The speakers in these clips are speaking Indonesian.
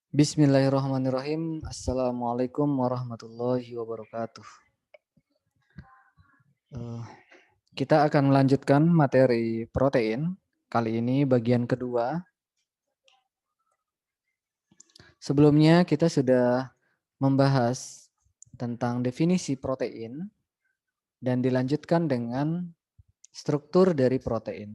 Bismillahirrahmanirrahim. Assalamualaikum warahmatullahi wabarakatuh. Eh, Kita akan melanjutkan materi protein. Kali ini bagian kedua. Sebelumnya kita sudah membahas tentang definisi protein dan dilanjutkan dengan struktur dari protein.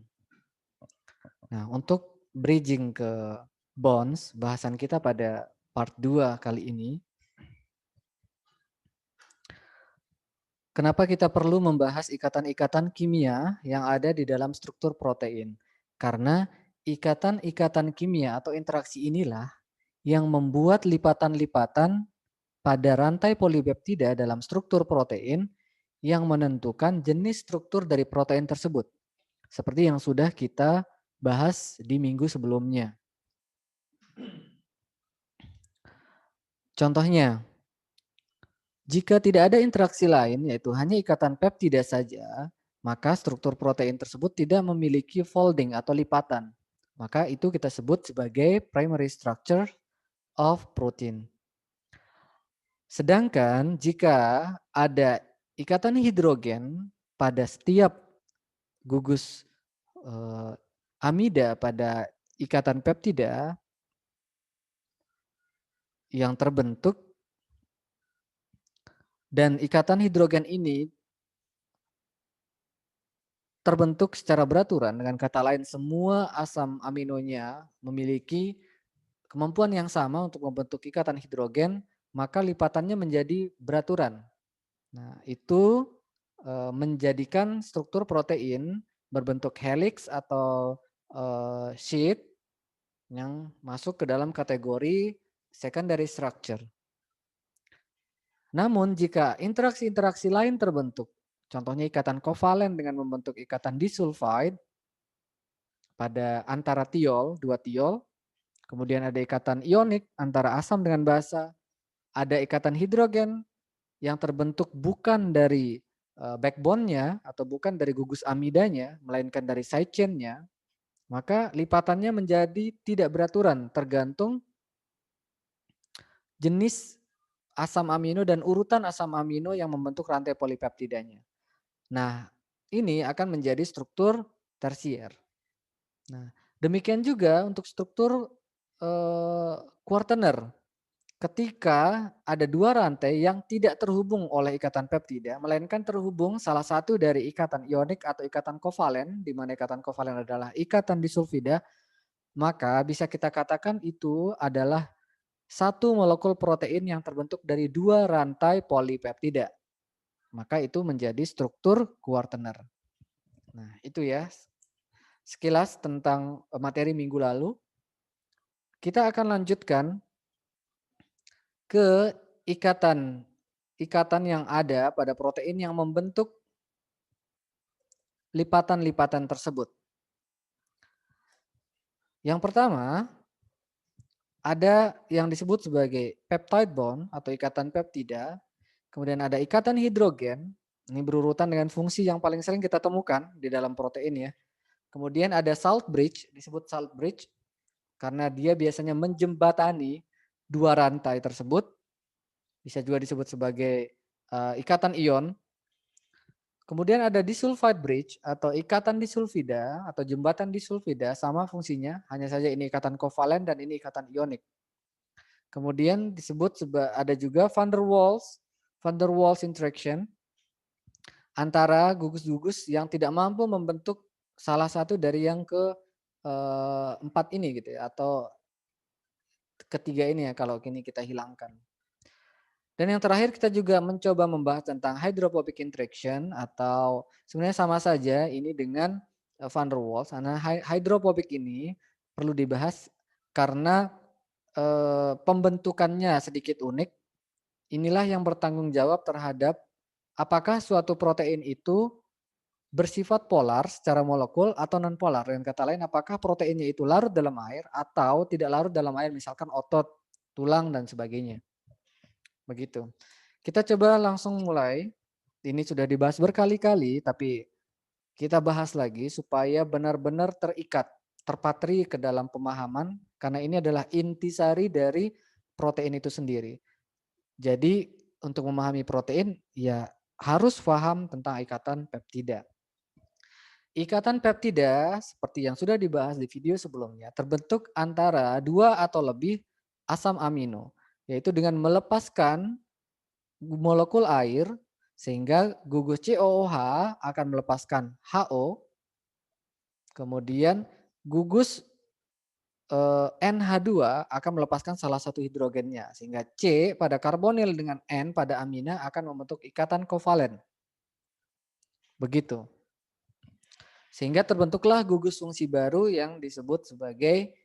Nah, untuk bridging ke bonds, bahasan kita pada part 2 kali ini, kenapa kita perlu membahas ikatan-ikatan kimia yang ada di dalam struktur protein? Karena ikatan-ikatan kimia atau interaksi inilah yang membuat lipatan-lipatan pada rantai polipeptida dalam struktur protein yang menentukan jenis struktur dari protein tersebut. Seperti yang sudah kita bahas di minggu sebelumnya. Contohnya, jika tidak ada interaksi lain, yaitu hanya ikatan peptida saja, maka struktur protein tersebut tidak memiliki folding atau lipatan. Maka itu kita sebut sebagai primary structure of protein. Sedangkan jika ada ikatan hidrogen pada setiap gugus amida pada ikatan peptida yang terbentuk, dan ikatan hidrogen ini terbentuk secara beraturan, dengan kata lain semua asam aminonya memiliki kemampuan yang sama untuk membentuk ikatan hidrogen, maka lipatannya menjadi beraturan. Nah, itu menjadikan struktur protein berbentuk helix atau sheet yang masuk ke dalam kategori secondary structure. Namun jika interaksi-interaksi lain terbentuk, contohnya ikatan kovalen dengan membentuk ikatan disulfide pada antara tiol, dua tiol, kemudian ada ikatan ionik antara asam dengan basa, ada ikatan hidrogen yang terbentuk bukan dari backbone-nya atau bukan dari gugus amidanya, melainkan dari side chain-nya, maka lipatannya menjadi tidak beraturan tergantung jenis asam amino dan urutan asam amino yang membentuk rantai polipeptidanya. Nah, ini akan menjadi struktur tersier. Nah, demikian juga untuk struktur kuartener. Ketika ada dua rantai yang tidak terhubung oleh ikatan peptida, melainkan terhubung salah satu dari ikatan ionik atau ikatan kovalen, di mana ikatan kovalen adalah ikatan disulfida, maka bisa kita katakan itu adalah satu molekul protein yang terbentuk dari dua rantai polipeptida. Maka itu menjadi struktur kuartener. Nah, itu ya sekilas tentang materi minggu lalu. Kita akan lanjutkan ke ikatan yang ada pada protein yang membentuk lipatan-lipatan tersebut. Yang pertama, ada yang disebut sebagai peptide bond atau ikatan peptida. Kemudian ada ikatan hidrogen, ini berurutan dengan fungsi yang paling sering kita temukan di dalam protein ya. Kemudian ada salt bridge, disebut salt bridge karena dia biasanya menjembatani dua rantai tersebut. Bisa juga disebut sebagai ikatan ion. Kemudian ada disulfide bridge atau ikatan disulfida atau jembatan disulfida, sama fungsinya, hanya saja ini ikatan kovalen dan ini ikatan ionik. Kemudian disebut ada juga van der Waals interaction antara gugus-gugus yang tidak mampu membentuk salah satu dari yang keempat ini gitu ya, atau ketiga ini ya kalau kini kita hilangkan. Dan yang terakhir kita juga mencoba membahas tentang hydrophobic interaction, atau sebenarnya sama saja ini dengan van der Waals. Karena hydrophobic ini perlu dibahas karena pembentukannya sedikit unik. Inilah yang bertanggung jawab terhadap apakah suatu protein itu bersifat polar secara molekul atau non polar. Dengan kata lain, apakah proteinnya itu larut dalam air atau tidak larut dalam air, misalkan otot, tulang dan sebagainya. Begitu. Kita coba langsung mulai. Ini sudah dibahas berkali-kali, tapi kita bahas lagi supaya benar-benar terikat. terpatri ke dalam pemahaman karena ini adalah intisari dari protein itu sendiri. Jadi untuk memahami protein ya harus paham tentang ikatan peptida. Ikatan peptida seperti yang sudah dibahas di video sebelumnya terbentuk antara 2 atau lebih asam amino, yaitu dengan melepaskan molekul air sehingga gugus COOH akan melepaskan HO, kemudian gugus NH2 akan melepaskan salah satu hidrogennya sehingga C pada karbonil dengan N pada amina akan membentuk ikatan kovalen. Begitu. Sehingga terbentuklah gugus fungsi baru yang disebut sebagai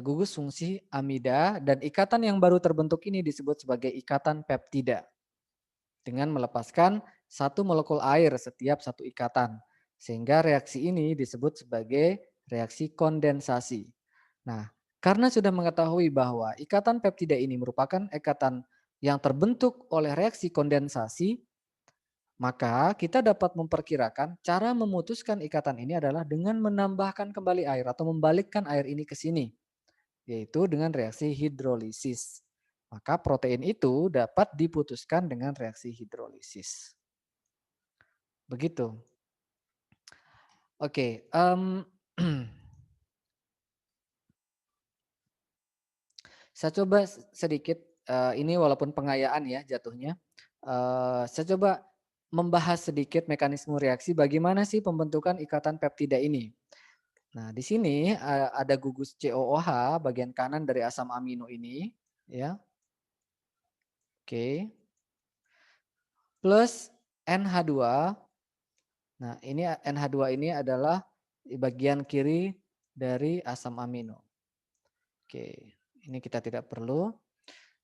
gugus fungsi amida dan ikatan yang baru terbentuk ini disebut sebagai ikatan peptida. Dengan melepaskan satu molekul air setiap satu ikatan. Sehingga reaksi ini disebut sebagai reaksi kondensasi. Nah, karena sudah mengetahui bahwa ikatan peptida ini merupakan ikatan yang terbentuk oleh reaksi kondensasi, maka kita dapat memperkirakan cara memutuskan ikatan ini adalah dengan menambahkan kembali air atau membalikkan air ini ke sini, yaitu dengan reaksi hidrolisis. Maka protein itu dapat diputuskan dengan reaksi hidrolisis. Begitu. Oke, saya coba sedikit, ini walaupun pengayaan ya jatuhnya. Saya coba membahas sedikit mekanisme reaksi bagaimana sih pembentukan ikatan peptida ini. Nah, di sini ada gugus COOH bagian kanan dari asam amino ini, ya. Oke. Plus NH2. Nah, ini NH2 ini adalah di bagian kiri dari asam amino. Oke, ini kita tidak perlu.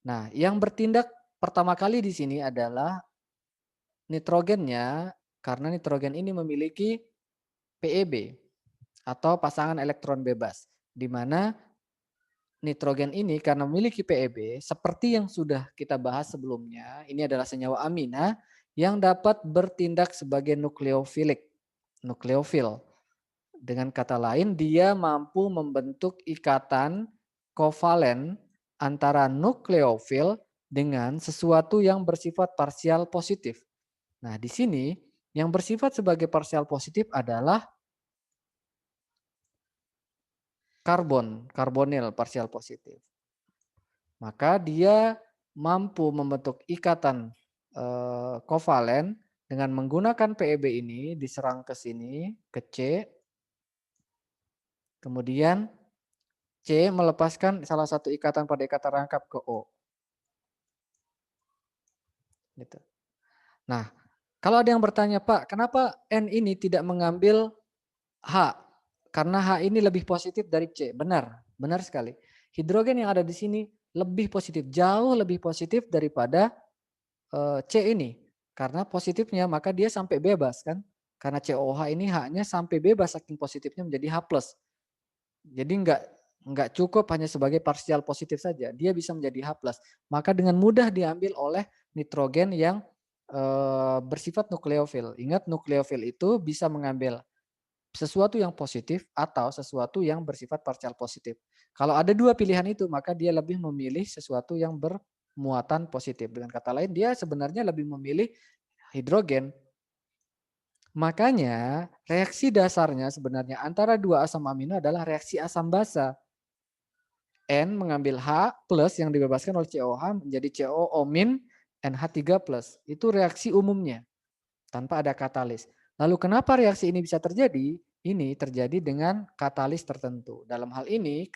Nah, yang bertindak pertama kali di sini adalah nitrogennya, karena nitrogen ini memiliki PEB atau pasangan elektron bebas, di mana nitrogen ini karena memiliki PEB, seperti yang sudah kita bahas sebelumnya, ini adalah senyawa amina yang dapat bertindak sebagai nukleofilik, nukleofil. Dengan kata lain, dia mampu membentuk ikatan kovalen antara nukleofil dengan sesuatu yang bersifat parsial positif. Nah, di sini yang bersifat sebagai parsial positif adalah karbonil parsial positif. Maka dia mampu membentuk ikatan kovalen dengan menggunakan PEB ini diserang ke sini, ke C. Kemudian C melepaskan salah satu ikatan pada ikatan rangkap ke O. Gitu. Nah, kalau ada yang bertanya, Pak, kenapa N ini tidak mengambil H? Karena H ini lebih positif dari C. Benar, benar sekali. Hidrogen yang ada di sini lebih positif, jauh lebih positif daripada C ini. Karena positifnya maka dia sampai bebas kan. Karena COH ini H-nya sampai bebas saking positifnya menjadi H+. Jadi enggak cukup hanya sebagai parsial positif saja, dia bisa menjadi H+. Maka dengan mudah diambil oleh nitrogen yang bersifat nukleofil. Ingat nukleofil itu bisa mengambil sesuatu yang positif atau sesuatu yang bersifat parsial positif. Kalau ada dua pilihan itu, maka dia lebih memilih sesuatu yang bermuatan positif. Dengan kata lain, dia sebenarnya lebih memilih hidrogen. Makanya reaksi dasarnya sebenarnya antara dua asam amino adalah reaksi asam basa. N mengambil H plus yang dibebaskan oleh COH menjadi COO- NH3+. Itu reaksi umumnya tanpa ada katalis. Lalu kenapa reaksi ini bisa terjadi? Ini terjadi dengan katalis tertentu. Dalam hal ini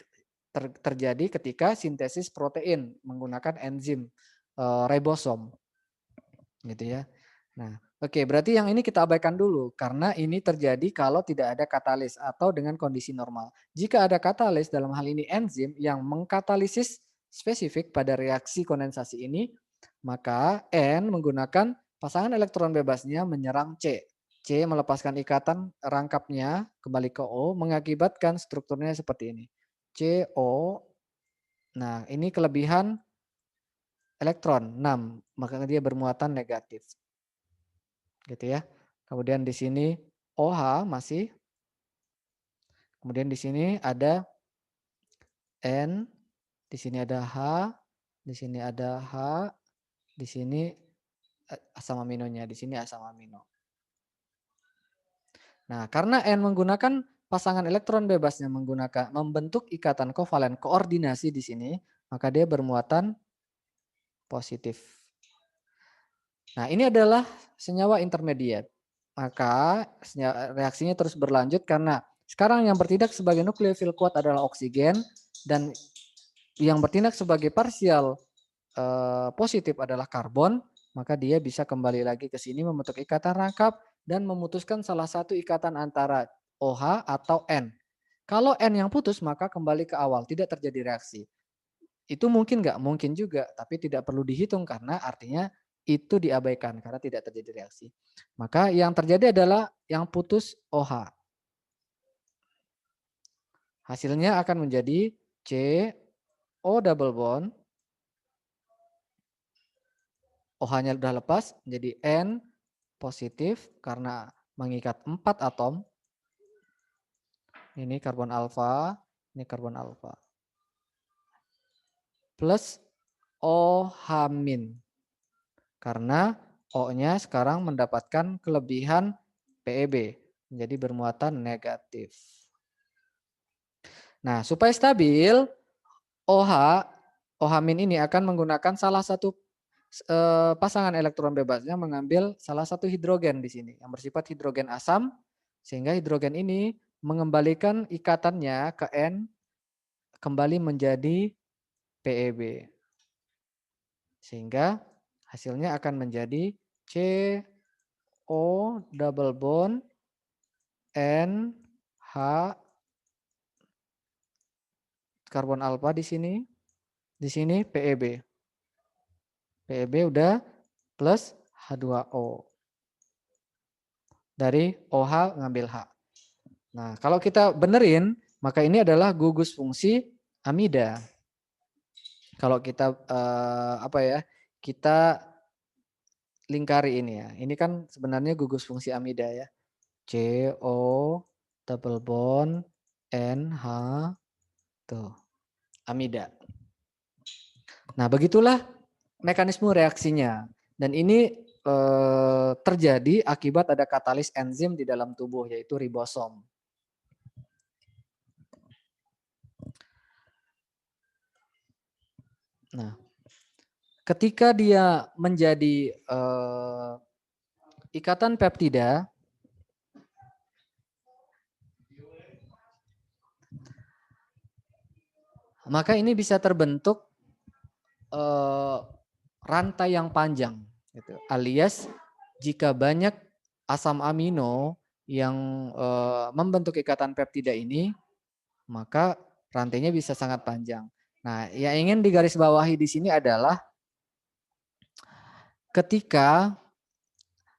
terjadi ketika sintesis protein menggunakan enzim ribosom. Gitu ya. Nah, oke, berarti yang ini kita abaikan dulu karena ini terjadi kalau tidak ada katalis atau dengan kondisi normal. Jika ada katalis dalam hal ini enzim yang mengkatalisis spesifik pada reaksi kondensasi ini, maka N menggunakan pasangan elektron bebasnya menyerang C. C melepaskan ikatan rangkapnya kembali ke O mengakibatkan strukturnya seperti ini. CO. Nah, ini kelebihan elektron 6, maka dia bermuatan negatif. Gitu ya. Kemudian di sini OH masih. Kemudian di sini ada N, di sini ada H, di sini ada H, di sini asam aminonya, di sini asam amino. Nah, karena N menggunakan pasangan elektron bebasnya menggunakan membentuk ikatan kovalen koordinasi di sini, maka dia bermuatan positif. Nah, ini adalah senyawa intermediate. Maka reaksinya terus berlanjut karena sekarang yang bertindak sebagai nukleofil kuat adalah oksigen dan yang bertindak sebagai parsial positif adalah karbon, maka dia bisa kembali lagi ke sini membentuk ikatan rangkap dan memutuskan salah satu ikatan antara OH atau N. Kalau N yang putus maka kembali ke awal, tidak terjadi reaksi. Itu mungkin nggak? Mungkin juga, tapi tidak perlu dihitung karena artinya itu diabaikan karena tidak terjadi reaksi. Maka yang terjadi adalah yang putus OH. Hasilnya akan menjadi CO double bond. OH-nya sudah lepas menjadi N positif karena mengikat 4 atom. Ini karbon alfa, ini karbon alfa. Plus OH min. Karena O-nya sekarang mendapatkan kelebihan PeB. Menjadi bermuatan negatif. Nah, supaya stabil, OH min ini akan menggunakan salah satu pasangan elektron bebasnya mengambil salah satu hidrogen di sini yang bersifat hidrogen asam sehingga hidrogen ini mengembalikan ikatannya ke N kembali menjadi PeB. Sehingga hasilnya akan menjadi CO double bond NH karbon alfa di sini PeB. PeB udah plus H2O. Dari OH ngambil H. Nah, kalau kita benerin, maka ini adalah gugus fungsi amida. Kalau kita kita lingkari ini ya. Ini kan sebenarnya gugus fungsi amida ya. CO double bond NH tuh amida. Nah, begitulah mekanisme reaksinya. Dan ini terjadi akibat ada katalis enzim di dalam tubuh yaitu ribosom. Nah, ketika dia menjadi ikatan peptida, maka ini bisa terbentuk rantai yang panjang, gitu. Alias jika banyak asam amino yang membentuk ikatan peptida ini, maka rantainya bisa sangat panjang. Nah, yang ingin digarisbawahi di sini adalah ketika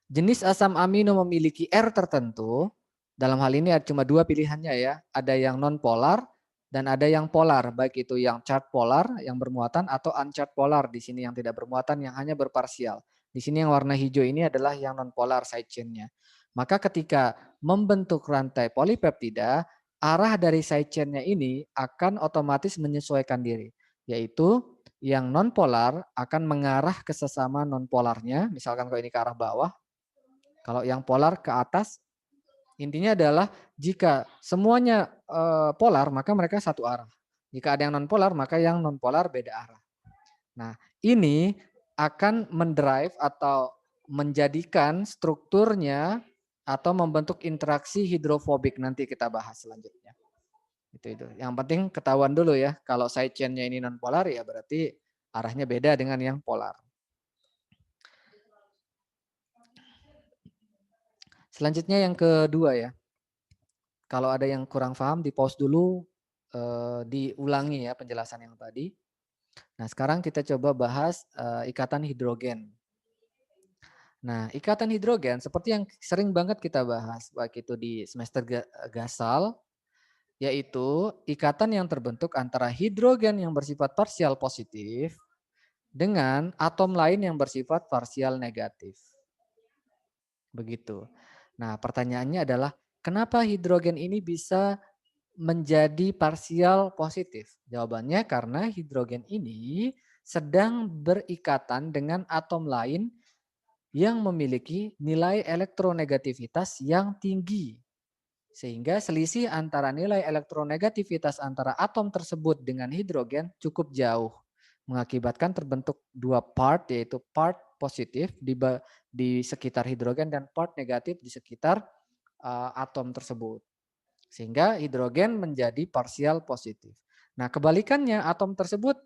jenis asam amino memiliki R tertentu, dalam hal ini cuma dua pilihannya ya, ada yang non polar dan ada yang polar, baik itu yang charged polar yang bermuatan atau uncharged polar di sini yang tidak bermuatan yang hanya berparsial. Di sini yang warna hijau ini adalah yang non polar side chain-nya. Maka ketika membentuk rantai polipeptida, arah dari side chain-nya ini akan otomatis menyesuaikan diri, yaitu yang non polar akan mengarah ke sesama non polarnya, misalkan kalau ini ke arah bawah, kalau yang polar ke atas. Intinya adalah jika semuanya polar maka mereka satu arah. Jika ada yang non polar maka yang non polar beda arah. Nah, ini akan mendrive atau menjadikan strukturnya atau membentuk interaksi hidrofobik, nanti kita bahas selanjutnya. Itu. Yang penting ketahuan dulu ya, kalau side chain-nya ini non polar ya berarti arahnya beda dengan yang polar. Selanjutnya yang kedua ya. Kalau ada yang kurang paham di pause dulu, diulangi ya penjelasan yang tadi. Nah, sekarang kita coba bahas ikatan hidrogen. Nah, ikatan hidrogen seperti yang sering banget kita bahas, baik itu di semester gasal, yaitu ikatan yang terbentuk antara hidrogen yang bersifat parsial positif dengan atom lain yang bersifat parsial negatif. Begitu. Nah, pertanyaannya adalah kenapa hidrogen ini bisa menjadi parsial positif? Jawabannya karena hidrogen ini sedang berikatan dengan atom lain yang memiliki nilai elektronegativitas yang tinggi. Sehingga selisih antara nilai elektronegativitas antara atom tersebut dengan hidrogen cukup jauh. Mengakibatkan terbentuk dua part, yaitu part positif di sekitar hidrogen dan part negatif di sekitar atom tersebut. Sehingga hidrogen menjadi parsial positif. Nah, kebalikannya atom tersebut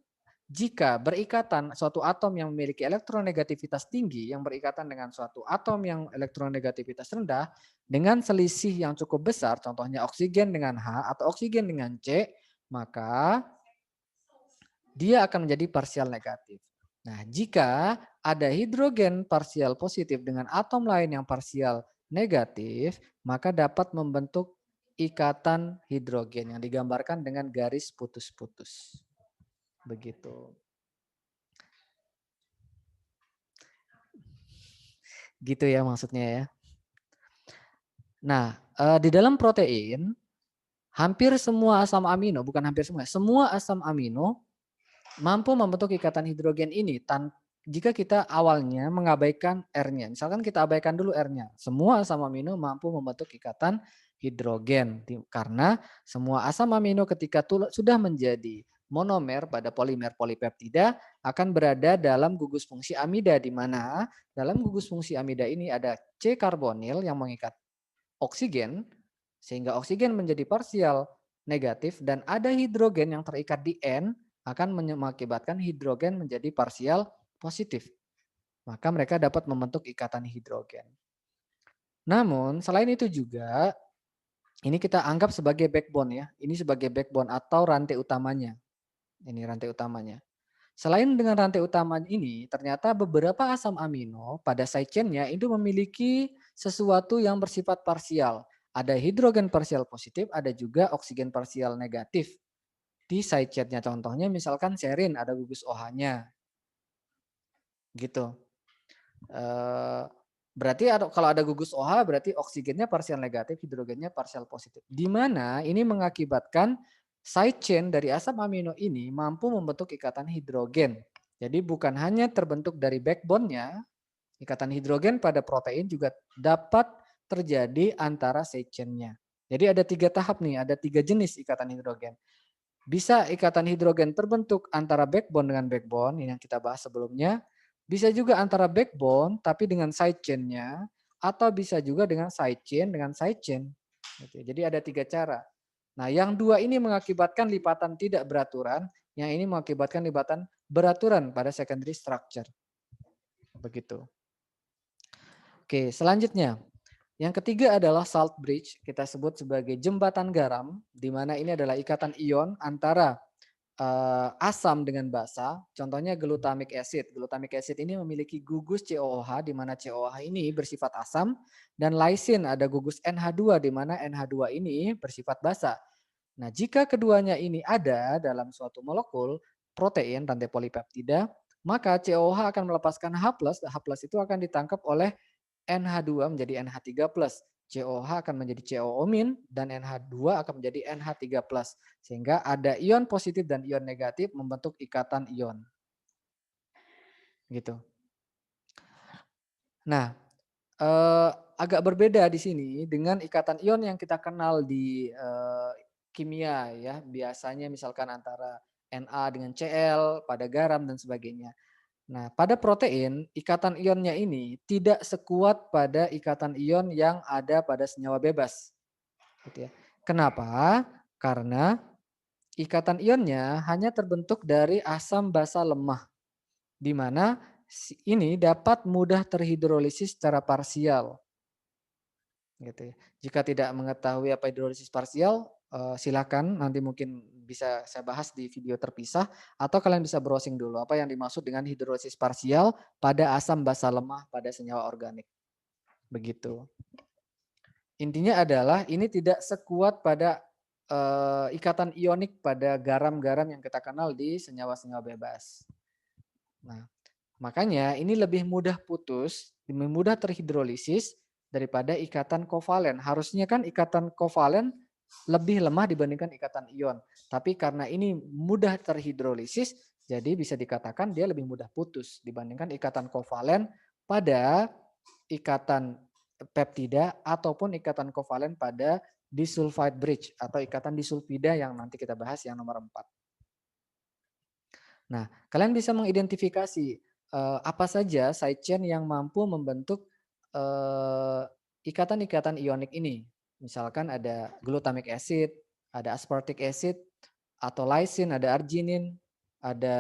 jika berikatan suatu atom yang memiliki elektronegativitas tinggi yang berikatan dengan suatu atom yang elektronegativitas rendah dengan selisih yang cukup besar, contohnya oksigen dengan H atau oksigen dengan C, maka dia akan menjadi parsial negatif. Nah, jika ada hidrogen parsial positif dengan atom lain yang parsial negatif, maka dapat membentuk ikatan hidrogen yang digambarkan dengan garis putus-putus. Begitu. Gitu ya maksudnya ya. Nah, di dalam protein hampir semua asam amino, bukan hampir semua asam amino mampu membentuk ikatan hidrogen ini jika kita awalnya mengabaikan R-nya. Misalkan kita abaikan dulu R-nya. Semua asam amino mampu membentuk ikatan hidrogen karena semua asam amino ketika sudah menjadi monomer pada polimer polipeptida akan berada dalam gugus fungsi amida, di mana dalam gugus fungsi amida ini ada C karbonil yang mengikat oksigen sehingga oksigen menjadi parsial negatif dan ada hidrogen yang terikat di N akan mengakibatkan hidrogen menjadi parsial positif. Maka mereka dapat membentuk ikatan hidrogen. Namun selain itu juga ini kita anggap sebagai backbone ya. Ini sebagai backbone atau rantai utamanya. Ini rantai utamanya. Selain dengan rantai utama ini, ternyata beberapa asam amino pada side chain-nya itu memiliki sesuatu yang bersifat parsial. Ada hidrogen parsial positif, ada juga oksigen parsial negatif di side chain-nya. Contohnya misalkan serin ada gugus OH-nya. Gitu. Berarti kalau ada gugus OH berarti oksigennya parsial negatif, hidrogennya parsial positif. Di mana ini mengakibatkan side chain dari asam amino ini mampu membentuk ikatan hidrogen. Jadi bukan hanya terbentuk dari backbone-nya, ikatan hidrogen pada protein juga dapat terjadi antara side chain-nya. Jadi ada 3 tahap nih, ada 3 jenis ikatan hidrogen. Bisa ikatan hidrogen terbentuk antara backbone dengan backbone, ini yang kita bahas sebelumnya. Bisa juga antara backbone tapi dengan side chain-nya, atau bisa juga dengan side chain dengan side chain. Jadi ada 3 cara. Nah, yang 2 ini mengakibatkan lipatan tidak beraturan, yang ini mengakibatkan lipatan beraturan pada secondary structure. Begitu. Oke, selanjutnya. Yang ketiga adalah salt bridge, kita sebut sebagai jembatan garam, di mana ini adalah ikatan ion antara asam dengan basa. Contohnya glutamic acid. Glutamic acid ini memiliki gugus COOH, di mana COOH ini bersifat asam, dan lysine ada gugus NH2, di mana NH2 ini bersifat basa. Nah, jika keduanya ini ada dalam suatu molekul protein rantai polipeptida, maka COOH akan melepaskan H+, H+ itu akan ditangkap oleh NH2 menjadi NH3+. COH akan menjadi COOmin dan NH2 akan menjadi NH3+. Sehingga ada ion positif dan ion negatif membentuk ikatan ion. Gitu. Nah, agak berbeda di sini dengan ikatan ion yang kita kenal di kimia ya. Biasanya misalkan antara Na dengan Cl pada garam dan sebagainya. Nah, pada protein, ikatan ionnya ini tidak sekuat pada ikatan ion yang ada pada senyawa bebas. Gitu ya. Kenapa? Karena ikatan ionnya hanya terbentuk dari asam basa lemah, di mana ini dapat mudah terhidrolisis secara parsial. Gitu ya. Jika tidak mengetahui apa hidrolisis parsial, silakan nanti mungkin bisa saya bahas di video terpisah atau kalian bisa browsing dulu apa yang dimaksud dengan hidrolisis parsial pada asam basa lemah pada senyawa organik. Begitu. Intinya adalah ini tidak sekuat pada ikatan ionik pada garam-garam yang kita kenal di senyawa-senyawa bebas. Nah, makanya ini lebih mudah putus, lebih mudah terhidrolisis daripada ikatan kovalen. Harusnya kan ikatan kovalen lebih lemah dibandingkan ikatan ion. Tapi karena ini mudah terhidrolisis, jadi bisa dikatakan dia lebih mudah putus dibandingkan ikatan kovalen pada ikatan peptida ataupun ikatan kovalen pada disulfide bridge atau ikatan disulfida yang nanti kita bahas yang nomor 4. Nah, kalian bisa mengidentifikasi apa saja side chain yang mampu membentuk ikatan-ikatan ionik ini. Misalkan ada glutamic acid, ada aspartic acid, atau lysine, ada arginin, ada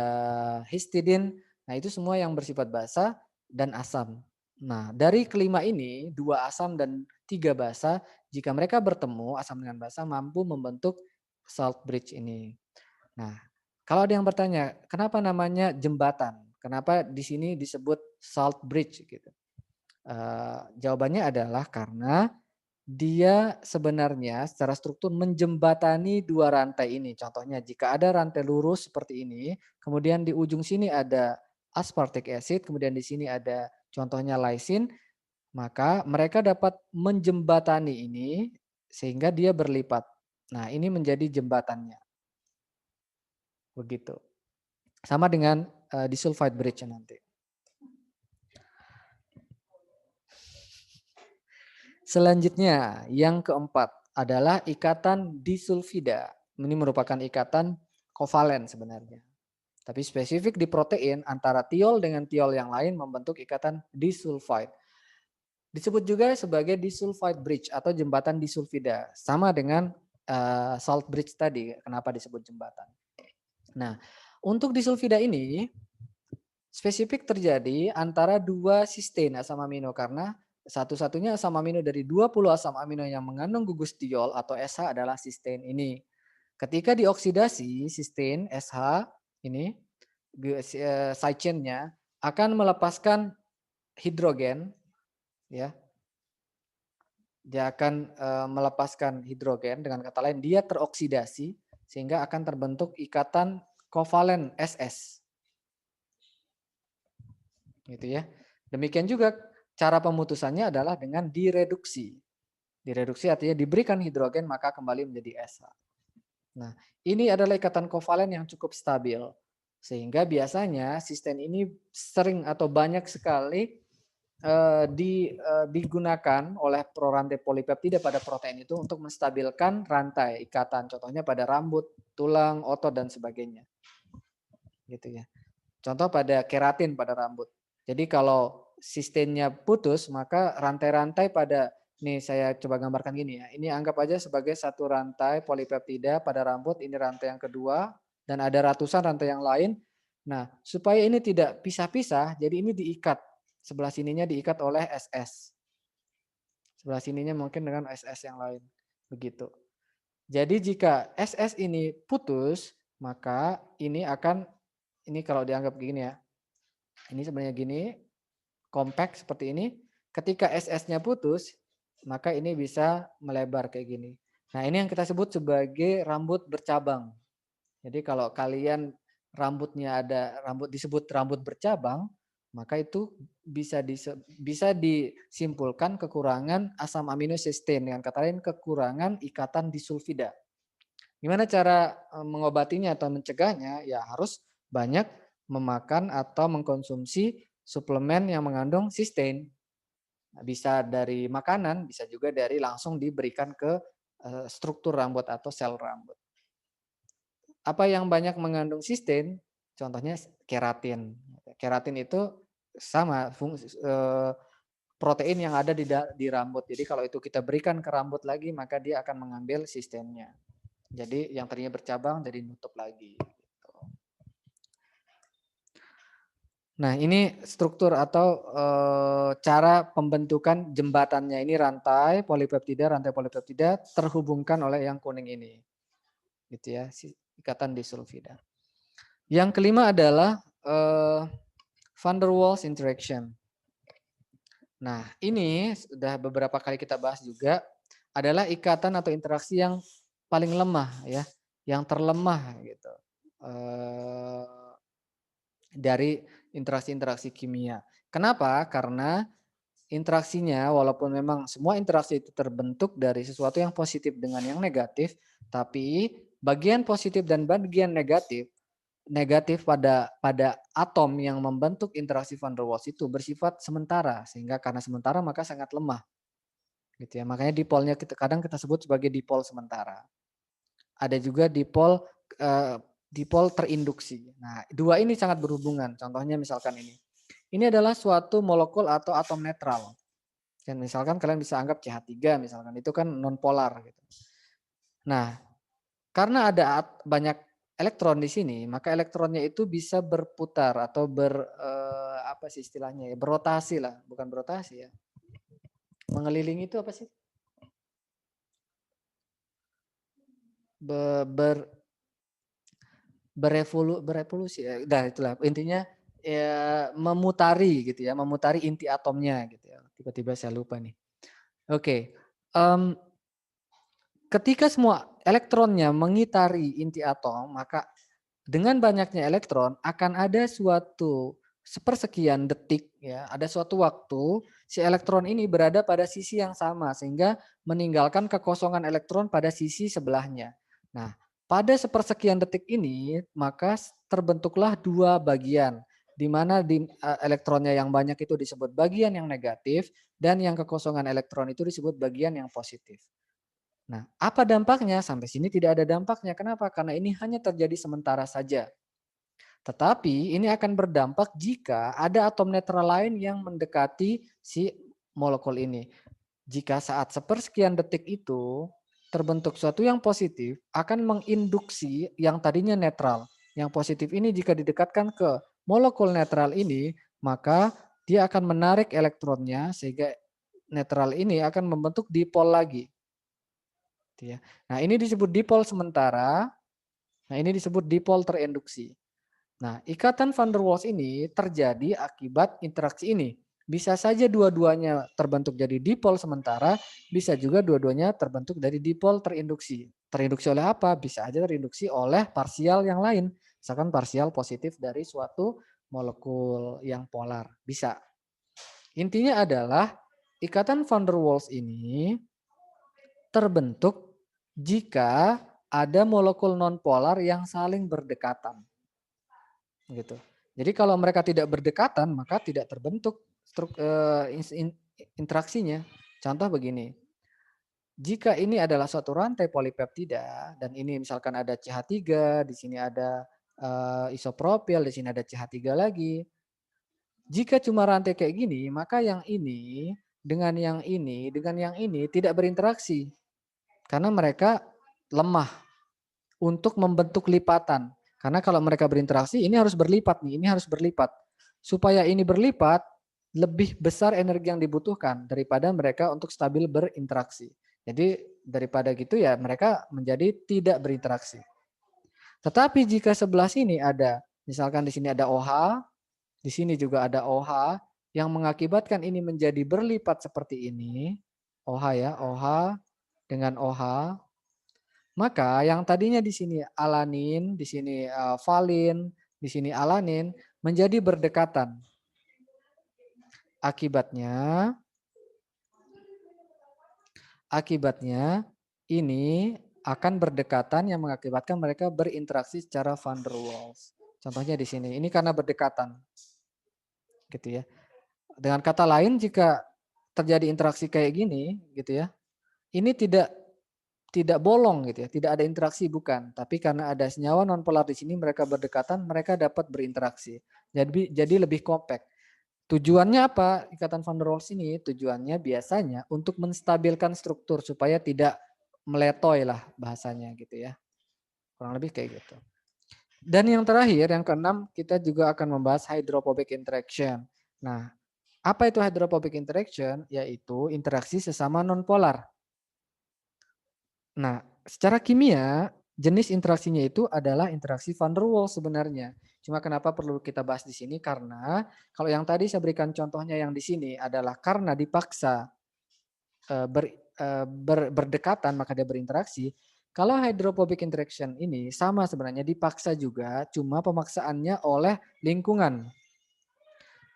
histidine. Nah, itu semua yang bersifat basa dan asam. Nah, dari kelima ini, 2 asam dan 3 basa, jika mereka bertemu, asam dengan basa mampu membentuk salt bridge ini. Nah, kalau ada yang bertanya, kenapa namanya jembatan? Kenapa di sini disebut salt bridge gitu? Jawabannya adalah karena dia sebenarnya secara struktur menjembatani 2 rantai ini. Contohnya jika ada rantai lurus seperti ini, kemudian di ujung sini ada aspartic acid, kemudian di sini ada contohnya lysine, maka mereka dapat menjembatani ini sehingga dia berlipat. Nah, ini menjadi jembatannya. Begitu. Sama dengan disulfide bridge nanti. Selanjutnya, yang keempat adalah ikatan disulfida. Ini merupakan ikatan kovalen sebenarnya. Tapi spesifik di protein antara tiol dengan tiol yang lain membentuk ikatan disulfide. Disebut juga sebagai disulfide bridge atau jembatan disulfida. Sama dengan salt bridge tadi, kenapa disebut jembatan. Nah, untuk disulfida ini spesifik terjadi antara 2 sistein asam amino karena satu-satunya asam amino dari 20 asam amino yang mengandung gugus tiol atau SH adalah sistein ini. Ketika dioksidasi sistein SH ini side chain-nya akan melepaskan hidrogen ya. Dia akan melepaskan hidrogen, dengan kata lain dia teroksidasi sehingga akan terbentuk ikatan kovalen SS. Gitu ya. Demikian juga cara pemutusannya adalah dengan direduksi. Direduksi artinya diberikan hidrogen maka kembali menjadi SH. Nah, ini adalah ikatan kovalen yang cukup stabil. Sehingga biasanya sistein ini sering atau banyak sekali digunakan oleh prorantai polipeptida pada protein itu untuk menstabilkan rantai ikatan. Contohnya pada rambut, tulang, otot dan sebagainya. Gitu ya. Contoh pada keratin pada rambut. Jadi kalau sistemnya putus, maka rantai-rantai pada, nih saya coba gambarkan gini ya. Ini anggap aja sebagai satu rantai polipeptida pada rambut, ini rantai yang kedua, dan ada ratusan rantai yang lain. Nah, supaya ini tidak pisah-pisah, jadi ini diikat. Sebelah sininya diikat oleh SS. Sebelah sininya mungkin dengan SS yang lain. Begitu. Jadi jika SS ini putus, maka ini akan, ini kalau dianggap gini ya, ini sebenarnya gini, compact seperti ini. Ketika SS-nya putus, maka ini bisa melebar kayak gini. Nah, ini yang kita sebut sebagai rambut bercabang. Jadi kalau kalian rambutnya ada disebut rambut bercabang, maka itu bisa disimpulkan kekurangan asam amino sistein, dengan kata lain kekurangan ikatan disulfida. Gimana cara mengobatinya atau mencegahnya? Ya harus banyak memakan atau mengkonsumsi suplemen yang mengandung sistein. Bisa dari makanan, bisa juga dari langsung diberikan ke struktur rambut atau sel rambut. Apa yang banyak mengandung sistein? Contohnya keratin. Keratin itu sama protein yang ada di rambut. Jadi kalau itu kita berikan ke rambut lagi, maka dia akan mengambil sistemnya. Jadi yang tadinya bercabang jadi nutup lagi. Nah, ini struktur atau cara pembentukan jembatannya. Ini rantai polipeptida terhubungkan oleh yang kuning ini. Gitu ya, ikatan disulfida. Yang kelima adalah van der Waals interaction. Nah, ini sudah beberapa kali kita bahas juga, adalah ikatan atau interaksi yang paling lemah ya, yang terlemah gitu. Dari interaksi-interaksi kimia. Kenapa? Karena interaksinya, walaupun memang semua interaksi itu terbentuk dari sesuatu yang positif dengan yang negatif, tapi bagian positif dan bagian negatif pada atom yang membentuk interaksi van der Waals itu bersifat sementara, sehingga karena sementara maka sangat lemah. Gitu ya. Makanya dipolnya kadang kita sebut sebagai dipol sementara. Ada juga dipol terinduksi. Nah, dua ini sangat berhubungan. Contohnya misalkan ini. Ini adalah suatu molekul atau atom netral. Dan misalkan kalian bisa anggap CH3 misalkan, itu kan nonpolar gitu. Nah, karena ada banyak elektron di sini, maka elektronnya itu bisa berputar atau apa sih istilahnya ya, berotasi lah, bukan berotasi ya. Mengelilingi itu apa sih? Berevolusi ya. Udah itulah intinya ya memutari gitu ya, memutari inti atomnya gitu ya. Tiba-tiba saya lupa nih. Oke. Ketika semua elektronnya mengitari inti atom, maka dengan banyaknya elektron akan ada suatu sepersekian detik ya, ada suatu waktu si elektron ini berada pada sisi yang sama sehingga meninggalkan kekosongan elektron pada sisi sebelahnya. Nah, pada sepersekian detik ini maka terbentuklah dua bagian di mana elektronnya yang banyak itu disebut bagian yang negatif dan yang kekosongan elektron itu disebut bagian yang positif. Nah, apa dampaknya? Sampai sini tidak ada dampaknya. Kenapa? Karena ini hanya terjadi sementara saja. Tetapi ini akan berdampak jika ada atom netral lain yang mendekati si molekul ini. Jika saat sepersekian detik itu terbentuk suatu yang positif, akan menginduksi yang tadinya netral. Yang positif ini jika didekatkan ke molekul netral ini, maka dia akan menarik elektronnya sehingga netral ini akan membentuk dipol lagi. Nah, ini disebut dipol sementara. Nah, ini disebut dipol terinduksi. Nah, ikatan van der Waals ini terjadi akibat interaksi ini. Bisa saja dua-duanya terbentuk jadi dipol sementara, bisa juga dua-duanya terbentuk dari dipol terinduksi. Terinduksi oleh apa? Bisa aja terinduksi oleh parsial yang lain. Misalkan parsial positif dari suatu molekul yang polar. Bisa. Intinya adalah ikatan van der Waals ini terbentuk jika ada molekul nonpolar yang saling berdekatan. Gitu. Jadi kalau mereka tidak berdekatan, maka tidak terbentuk interaksinya. Contoh begini. Jika ini adalah suatu rantai polipeptida dan ini misalkan ada CH3, di sini ada isopropil, di sini ada CH3 lagi. Jika cuma rantai kayak gini, maka yang ini dengan yang ini tidak berinteraksi. Karena mereka lemah untuk membentuk lipatan. Karena kalau mereka berinteraksi, ini harus berlipat nih, ini harus berlipat. Supaya ini berlipat, lebih besar energi yang dibutuhkan daripada mereka untuk stabil berinteraksi. Jadi daripada gitu ya mereka menjadi tidak berinteraksi. Tetapi jika sebelah sini ada, misalkan di sini ada OH, di sini juga ada OH, yang mengakibatkan ini menjadi berlipat seperti ini, OH ya, OH dengan OH, maka yang tadinya di sini alanin, di sini valin, di sini alanin menjadi berdekatan. Akibatnya ini akan berdekatan yang mengakibatkan mereka berinteraksi secara van der Waals. Contohnya di sini, ini karena berdekatan. Gitu ya. Dengan kata lain jika terjadi interaksi kayak gini gitu ya. Ini tidak bolong gitu ya, tidak ada interaksi bukan, tapi karena ada senyawa nonpolar di sini mereka berdekatan, mereka dapat berinteraksi. Jadi lebih kompak. Tujuannya apa? Ikatan van der Waals ini tujuannya biasanya untuk menstabilkan struktur supaya tidak meletoy lah bahasanya gitu ya. Kurang lebih kayak gitu. Dan yang terakhir, yang keenam, kita juga akan membahas hydrophobic interaction. Nah, apa itu hydrophobic interaction? Yaitu interaksi sesama nonpolar. Nah, secara kimia, jenis interaksinya itu adalah interaksi van der Waals sebenarnya. Cuma kenapa perlu kita bahas di sini? Karena kalau yang tadi saya berikan contohnya yang di sini adalah karena dipaksa berdekatan maka dia berinteraksi. Kalau hydrophobic interaction ini sama sebenarnya dipaksa juga, cuma pemaksaannya oleh lingkungan.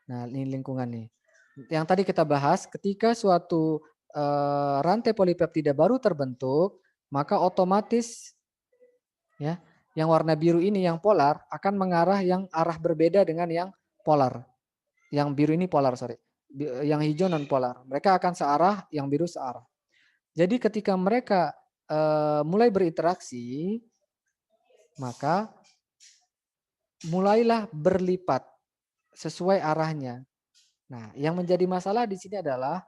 Nah, ini lingkungan nih. Yang tadi kita bahas, ketika suatu rantai polipeptida baru terbentuk, maka otomatis ya, yang warna biru ini yang polar akan mengarah yang arah berbeda dengan yang polar. Yang biru ini polar, sorry. Yang hijau non polar. Mereka akan searah, yang biru searah. Jadi ketika mereka mulai berinteraksi, maka mulailah berlipat sesuai arahnya. Nah, yang menjadi masalah di sini adalah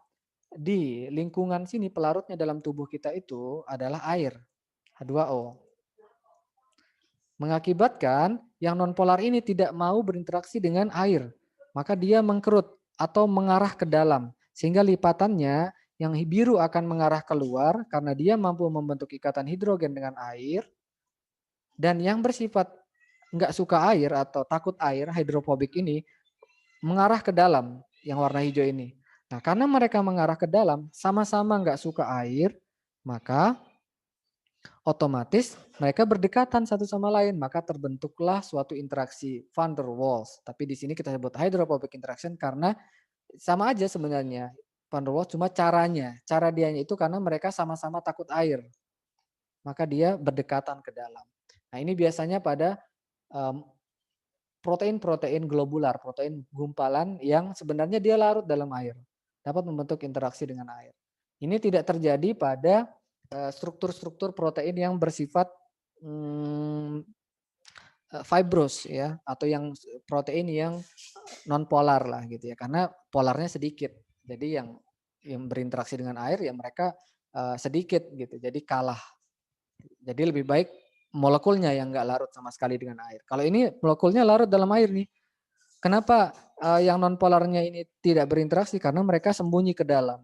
di lingkungan sini pelarutnya dalam tubuh kita itu adalah air, H2O. Mengakibatkan yang nonpolar ini tidak mau berinteraksi dengan air, maka dia mengkerut atau mengarah ke dalam, sehingga lipatannya yang biru akan mengarah keluar karena dia mampu membentuk ikatan hidrogen dengan air, dan yang bersifat nggak suka air atau takut air, hidrofobik ini, mengarah ke dalam, yang warna hijau ini. Nah, karena mereka mengarah ke dalam, sama-sama nggak suka air, maka otomatis mereka berdekatan satu sama lain, maka terbentuklah suatu interaksi van der Waals. Tapi di sini kita sebut hydrophobic interaction karena sama aja sebenarnya van der Waals, cuma cara dianya itu karena mereka sama-sama takut air, maka dia berdekatan ke dalam. Nah ini biasanya pada protein-protein globular, protein gumpalan yang sebenarnya dia larut dalam air, dapat membentuk interaksi dengan air. Ini tidak terjadi pada struktur-struktur protein yang bersifat fibros ya, atau yang protein yang non polar lah gitu ya, karena polarnya sedikit. Jadi yang berinteraksi dengan air ya mereka sedikit gitu, jadi kalah. Jadi lebih baik molekulnya yang nggak larut sama sekali dengan air. Kalau ini molekulnya larut dalam air nih. Kenapa yang non polarnya ini tidak berinteraksi? Karena mereka sembunyi ke dalam,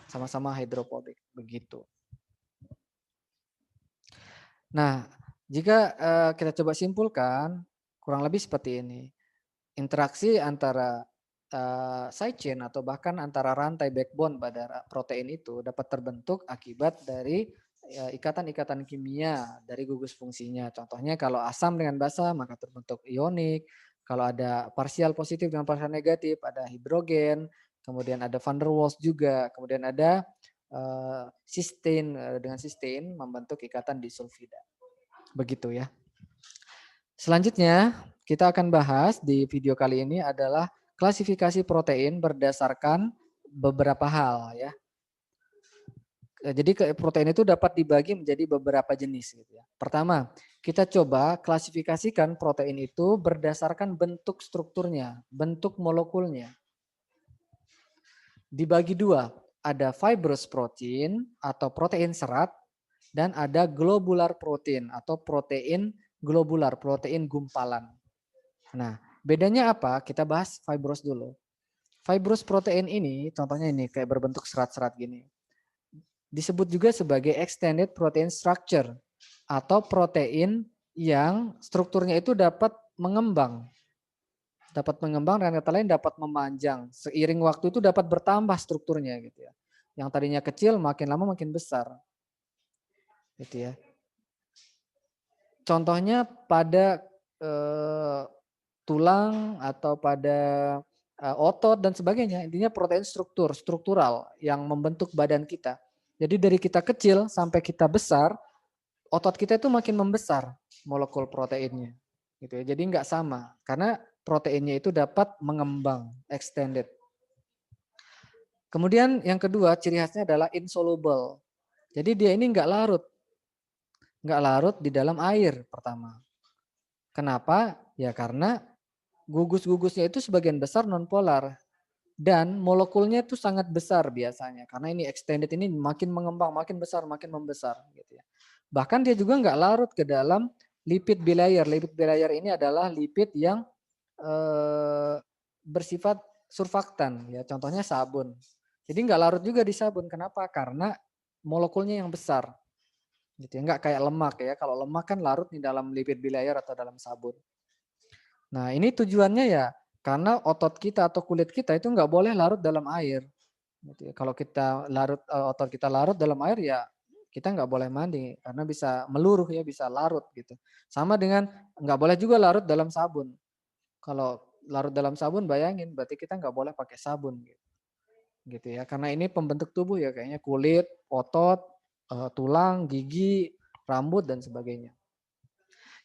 sama-sama hidrofobik begitu. Nah, jika kita coba simpulkan, kurang lebih seperti ini. Interaksi antara side chain atau bahkan antara rantai backbone pada protein itu dapat terbentuk akibat dari ikatan-ikatan kimia dari gugus fungsinya. Contohnya kalau asam dengan basa maka terbentuk ionik. Kalau ada parsial positif dengan parsial negatif, ada hidrogen, kemudian ada van der Waals juga, kemudian ada cysteine dengan cysteine membentuk ikatan disulfida. Begitu ya. Selanjutnya kita akan bahas di video kali ini adalah klasifikasi protein berdasarkan beberapa hal ya. Jadi protein itu dapat dibagi menjadi beberapa jenis gitu ya. Pertama, kita coba klasifikasikan protein itu berdasarkan bentuk strukturnya, bentuk molekulnya. Dibagi dua, ada fibrous protein atau protein serat dan ada globular protein atau protein globular, protein gumpalan. Nah, bedanya apa? Kita bahas fibrous dulu. Fibrous protein ini, contohnya ini kayak berbentuk serat-serat gini. Disebut juga sebagai extended protein structure atau protein yang strukturnya itu dapat mengembang. Dapat mengembang dan kata lain dapat memanjang. Seiring waktu itu dapat bertambah strukturnya gitu ya. Yang tadinya kecil makin lama makin besar. Gitu ya. Contohnya pada tulang atau pada otot dan sebagainya. Intinya protein struktural yang membentuk badan kita. Jadi dari kita kecil sampai kita besar, otot kita itu makin membesar molekul proteinnya. Gitu ya. Jadi nggak sama karena proteinnya itu dapat mengembang, extended. Kemudian yang kedua ciri khasnya adalah insoluble. Jadi dia ini nggak larut di dalam air pertama. Kenapa? Ya karena gugus-gugusnya itu sebagian besar nonpolar dan molekulnya itu sangat besar biasanya karena ini extended ini makin mengembang, makin besar, makin membesar gitu ya. Bahkan dia juga nggak larut ke dalam lipid bilayer. Lipid bilayer ini adalah lipid yang bersifat surfaktan ya, contohnya sabun. Jadi nggak larut juga di sabun. Kenapa? Karena molekulnya yang besar. Gitu ya, nggak kayak lemak ya. Kalau lemak kan larut di dalam lipid bilayer atau dalam sabun. Nah ini tujuannya ya karena otot kita atau kulit kita itu nggak boleh larut dalam air. Gitu ya. Kalau kita otot kita larut dalam air ya kita nggak boleh mandi karena bisa meluruh ya, bisa larut gitu. Sama dengan nggak boleh juga larut dalam sabun. Kalau larut dalam sabun bayangin berarti kita nggak boleh pakai sabun. Gitu. gitu ya. Karena ini pembentuk tubuh ya, kayaknya kulit, otot, tulang, gigi, rambut dan sebagainya.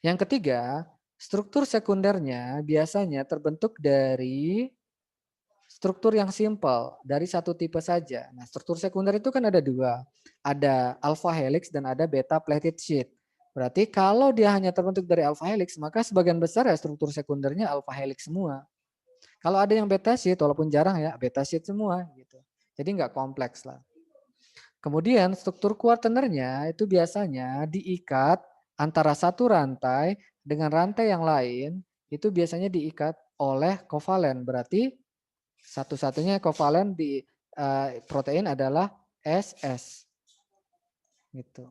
Yang ketiga, struktur sekundernya biasanya terbentuk dari struktur yang simpel, dari satu tipe saja. Nah, struktur sekunder itu kan ada dua. Ada alpha helix dan ada beta pleated sheath. Berarti kalau dia hanya terbentuk dari alpha helix, maka sebagian besar ya struktur sekundernya alpha helix semua. Kalau ada yang beta sheath, walaupun jarang ya, beta sheath semua gitu. Jadi nggak kompleks lah. Kemudian struktur kuartenernya itu biasanya diikat antara satu rantai dengan rantai yang lain, itu biasanya diikat oleh kovalen. Berarti satu-satunya kovalen di protein adalah SS. Gitu.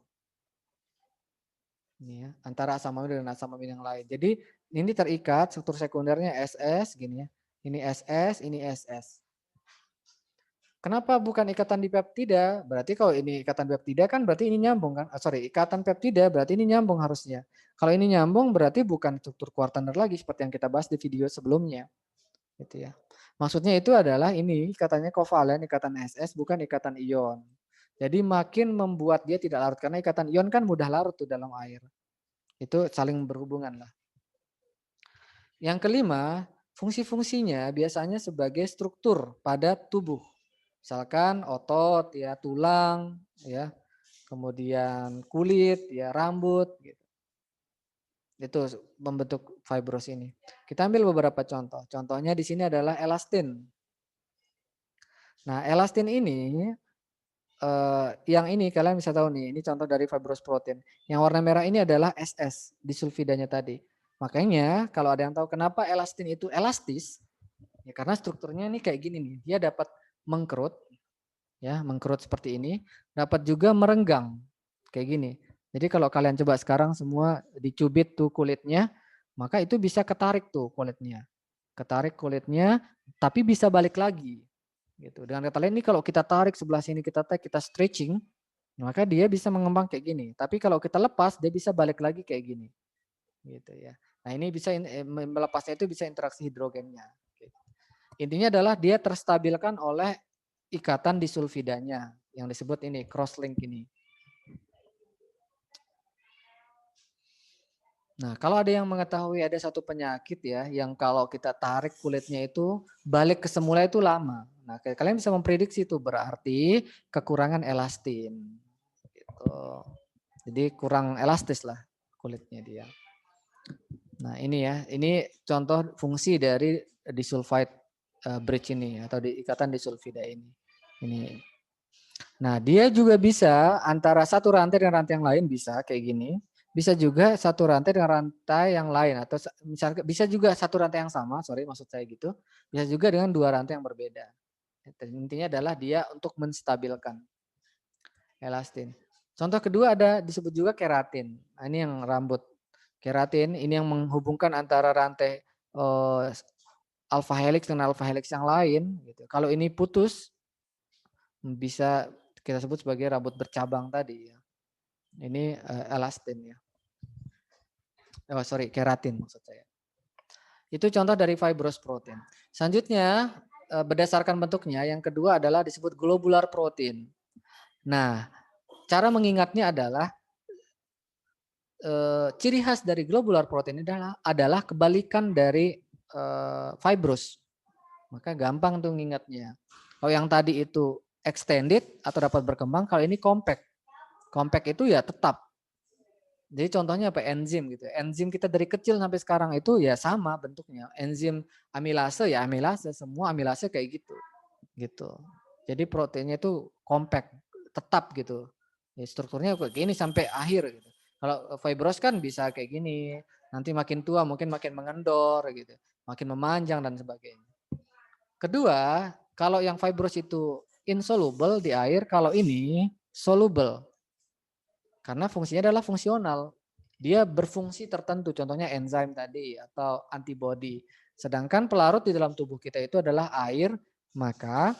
Ini ya, antara asam amino dan asam amino yang lain. Jadi ini terikat struktur sekundernya SS gini ya. Ini SS, ini SS. Kenapa bukan ikatan di peptida? Berarti kalau ini ikatan peptida kan berarti ini nyambung kan? Ikatan peptida berarti ini nyambung harusnya. Kalau ini nyambung berarti bukan struktur kuartener lagi seperti yang kita bahas di video sebelumnya. Gitu ya. Maksudnya itu adalah ini ikatannya kovalen, ikatan SS bukan ikatan ion. Jadi makin membuat dia tidak larut karena ikatan ion kan mudah larut tuh dalam air. Itu saling berhubungan lah. Yang kelima, fungsi-fungsinya biasanya sebagai struktur pada tubuh. Misalkan otot, ya tulang, ya kemudian kulit, ya rambut, gitu. Itu membentuk fibros ini. Kita ambil beberapa contoh. Contohnya di sini adalah elastin. Nah, elastin ini yang ini kalian bisa tahu nih, ini contoh dari fibrous protein. Yang warna merah ini adalah SS disulfidanya tadi. Makanya kalau ada yang tahu kenapa elastin itu elastis, ya karena strukturnya ini kayak gini nih. Dia dapat mengkerut, ya mengkerut seperti ini, dapat juga merenggang kayak gini. Jadi kalau kalian coba sekarang semua dicubit tuh kulitnya, maka itu bisa ketarik tuh kulitnya, ketarik kulitnya, tapi bisa balik lagi. Gitu. Dengan kata lain ini kalau kita tarik sebelah sini kita tarik, kita stretching, maka dia bisa mengembang kayak gini. Tapi kalau kita lepas dia bisa balik lagi kayak gini. Gitu ya. Nah, ini bisa melepasnya itu bisa interaksi hidrogennya. Gitu. Intinya adalah dia terstabilkan oleh ikatan disulfidanya yang disebut ini cross link ini. Nah, kalau ada yang mengetahui ada satu penyakit ya yang kalau kita tarik kulitnya itu balik ke semula itu lama. Nah, kalian bisa memprediksi itu berarti kekurangan elastin. Gitu. Jadi kurang elastis lah kulitnya dia. Nah, ini ya, ini contoh fungsi dari disulfide bridge ini atau ikatan disulfida ini. Ini. Nah, dia juga bisa antara satu rantai dengan rantai yang lain bisa kayak gini. Bisa juga satu rantai dengan rantai yang lain atau misalnya bisa juga satu rantai yang sama, sorry maksud saya gitu. Bisa juga dengan dua rantai yang berbeda. Intinya adalah dia untuk menstabilkan elastin. Contoh kedua ada disebut juga keratin. Nah, ini yang rambut. Keratin ini yang menghubungkan antara rantai alpha helix dengan alpha helix yang lain. Gitu. Kalau ini putus, bisa kita sebut sebagai rambut bercabang tadi. Ya. Ini elastin ya. Keratin maksud saya. Itu contoh dari fibrous protein. Selanjutnya berdasarkan bentuknya, yang kedua adalah disebut globular protein. Nah, cara mengingatnya adalah ciri khas dari globular protein adalah kebalikan dari fibrous. Maka gampang tuh ngingatnya. Kalau yang tadi itu extended atau dapat berkembang, kalau ini compact. Compact itu ya tetap. Jadi contohnya apa? Enzim gitu. Enzim kita dari kecil sampai sekarang itu ya sama bentuknya. Enzim amilase ya amilase, semua amilase kayak gitu. Gitu. Jadi proteinnya itu compact, tetap gitu. Ya, strukturnya kayak gini sampai akhir gitu. Kalau fibros kan bisa kayak gini. Nanti makin tua mungkin makin mengendor gitu. Makin memanjang dan sebagainya. Kedua, kalau yang fibros itu insoluble di air, kalau ini soluble. Karena fungsinya adalah fungsional. Dia berfungsi tertentu, contohnya enzim tadi atau antibody. Sedangkan pelarut di dalam tubuh kita itu adalah air, maka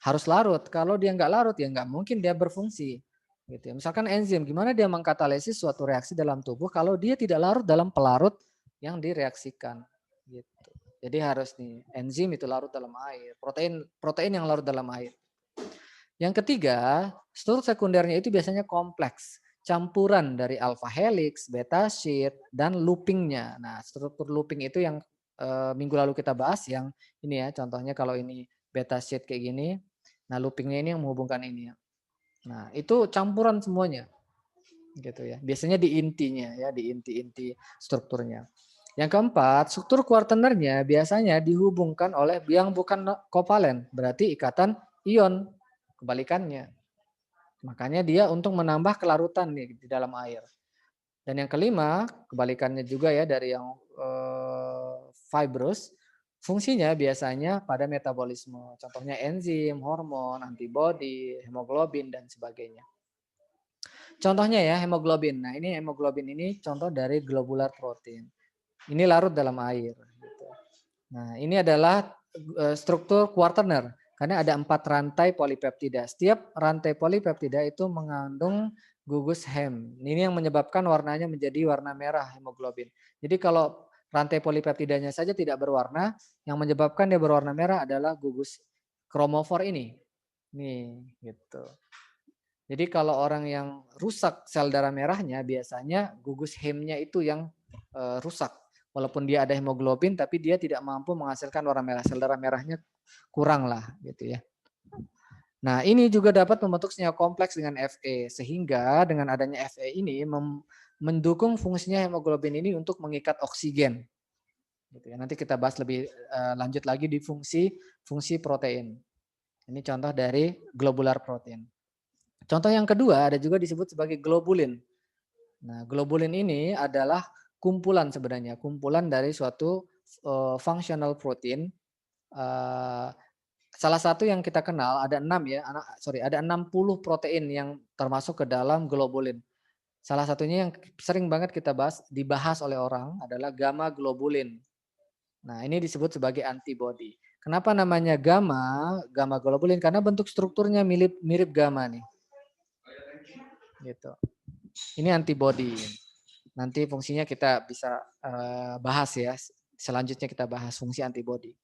harus larut. Kalau dia nggak larut ya nggak mungkin dia berfungsi. Gitu ya. Misalkan enzim, gimana dia mengkatalisis suatu reaksi dalam tubuh kalau dia tidak larut dalam pelarut yang direaksikan. Gitu. Jadi harus nih enzim itu larut dalam air, protein yang larut dalam air. Yang ketiga, struktur sekundernya itu biasanya kompleks, campuran dari alpha helix, beta sheet, dan loopingnya. Nah, struktur looping itu yang minggu lalu kita bahas, yang ini ya, contohnya kalau ini beta sheet kayak gini, nah loopingnya ini yang menghubungkan ini ya. Nah, itu campuran semuanya, gitu ya. Biasanya di intinya ya, di inti-inti strukturnya. Yang keempat, struktur kuartenernya biasanya dihubungkan oleh yang bukan kovalen, berarti ikatan ion, kebalikannya. Makanya dia untuk menambah kelarutan nih di dalam air. Dan yang kelima, kebalikannya juga ya dari yang fibrous, fungsinya biasanya pada metabolisme. Contohnya enzim, hormon, antibodi, hemoglobin, dan sebagainya. Contohnya ya hemoglobin. Nah ini hemoglobin ini contoh dari globular protein. Ini larut dalam air. Gitu. Nah ini adalah struktur quaterner. Karena ada 4 rantai polipeptida. Setiap rantai polipeptida itu mengandung gugus Hem. Ini yang menyebabkan warnanya menjadi warna merah hemoglobin. Jadi kalau rantai polipeptidanya saja tidak berwarna, yang menyebabkan dia berwarna merah adalah gugus kromofor ini. Nih, gitu. Jadi kalau orang yang rusak sel darah merahnya, biasanya gugus hemnya itu yang rusak. Walaupun dia ada hemoglobin, tapi dia tidak mampu menghasilkan warna merah. Sel darah merahnya kurang lah, gitu ya. Nah, ini juga dapat membentuk senyawa kompleks dengan Fe, sehingga dengan adanya Fe ini mendukung fungsinya hemoglobin ini untuk mengikat oksigen. Gitu ya. Nanti kita bahas lebih lanjut lagi di fungsi protein. Ini contoh dari globular protein. Contoh yang kedua ada juga disebut sebagai globulin. Nah, globulin ini adalah kumpulan sebenarnya, kumpulan dari suatu functional protein. Salah satu yang kita kenal ada 6 ya, ada 60 protein yang termasuk ke dalam globulin. Salah satunya yang sering banget kita dibahas oleh orang adalah gamma globulin. Nah, ini disebut sebagai antibody. Kenapa namanya gamma globulin? Karena bentuk strukturnya mirip gamma nih. Gitu. Ini antibody. Nanti fungsinya kita bisa bahas ya. Selanjutnya kita bahas fungsi antibody.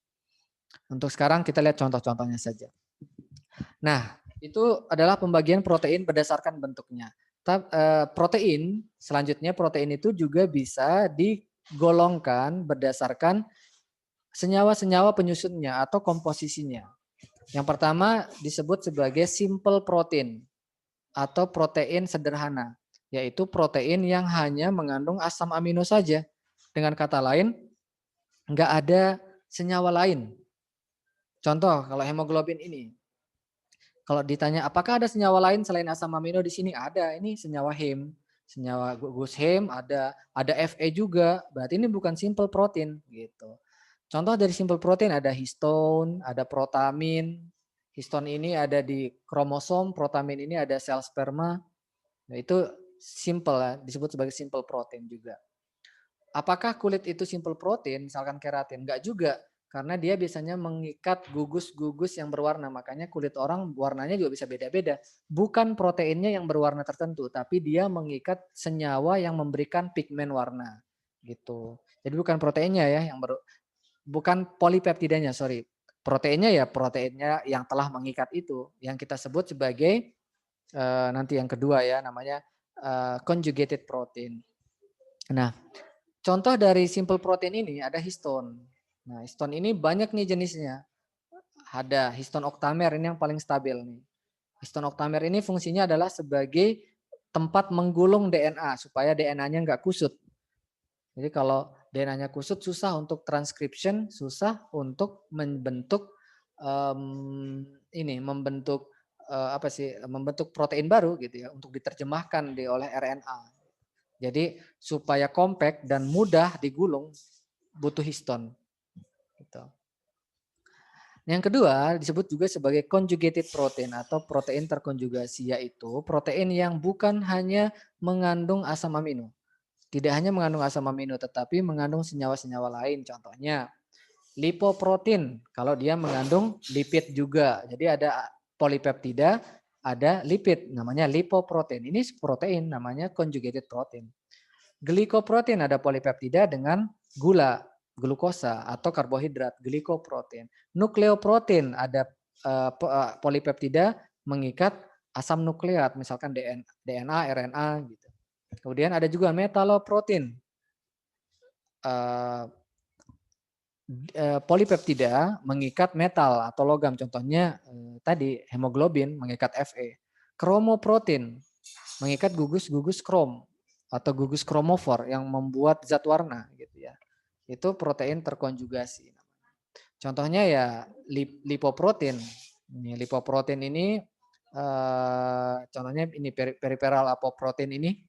Untuk sekarang kita lihat contoh-contohnya saja. Nah, itu adalah pembagian protein berdasarkan bentuknya. Protein, selanjutnya protein itu juga bisa digolongkan berdasarkan senyawa-senyawa penyusunnya atau komposisinya. Yang pertama disebut sebagai simple protein atau protein sederhana, yaitu protein yang hanya mengandung asam amino saja. Dengan kata lain, nggak ada senyawa lain. Contoh, kalau hemoglobin ini, kalau ditanya apakah ada senyawa lain selain asam amino di sini? Ada, ini senyawa Hem, senyawa gugus Hem, ada Fe juga. Berarti ini bukan simple protein gitu. Contoh dari simple protein ada histone, ada protamin. Histone ini ada di kromosom, protamin ini ada sel sperma. Nah, itu simple ya, disebut sebagai simple protein juga. Apakah kulit itu simple protein, misalkan keratin? Enggak juga, karena dia biasanya mengikat gugus-gugus yang berwarna. Makanya kulit orang warnanya juga bisa beda-beda. Bukan proteinnya yang berwarna tertentu, tapi dia mengikat senyawa yang memberikan pigmen warna. Gitu. Jadi bukan proteinnya ya, bukan polipeptidanya, sorry. Proteinnya ya proteinnya yang telah mengikat itu, yang kita sebut sebagai nanti yang kedua ya, namanya conjugated protein. Nah, contoh dari simple protein ini ada histone. Nah, histone ini banyak nih jenisnya. Ada histone oktamer, ini yang paling stabil nih. Histone oktamer ini fungsinya adalah sebagai tempat menggulung DNA supaya DNA-nya nggak kusut. Jadi kalau DNA-nya kusut susah untuk transcription, susah untuk membentuk membentuk protein baru gitu ya untuk diterjemahkan oleh RNA. Jadi supaya compact dan mudah digulung butuh histone. Gitu. Yang kedua disebut juga sebagai conjugated protein atau protein terkonjugasi, yaitu protein yang bukan hanya mengandung asam amino. Tidak hanya mengandung asam amino tetapi mengandung senyawa-senyawa lain. Contohnya lipoprotein kalau dia mengandung lipid juga. Jadi ada polipeptida, ada lipid namanya lipoprotein. Ini protein namanya conjugated protein. Glikoprotein ada polipeptida dengan gula. glukosa, atau karbohidrat, glikoprotein. Nukleoprotein ada polipeptida mengikat asam nukleat, misalkan DNA, RNA gitu. Kemudian ada juga metaloprotein. Polipeptida mengikat metal atau logam, contohnya tadi hemoglobin mengikat Fe. Kromoprotein mengikat gugus-gugus krom atau gugus kromofor yang membuat zat warna gitu ya. Itu protein terkonjugasi. Contohnya ya lipoprotein. Lipoprotein ini contohnya ini peripheral apoprotein ini.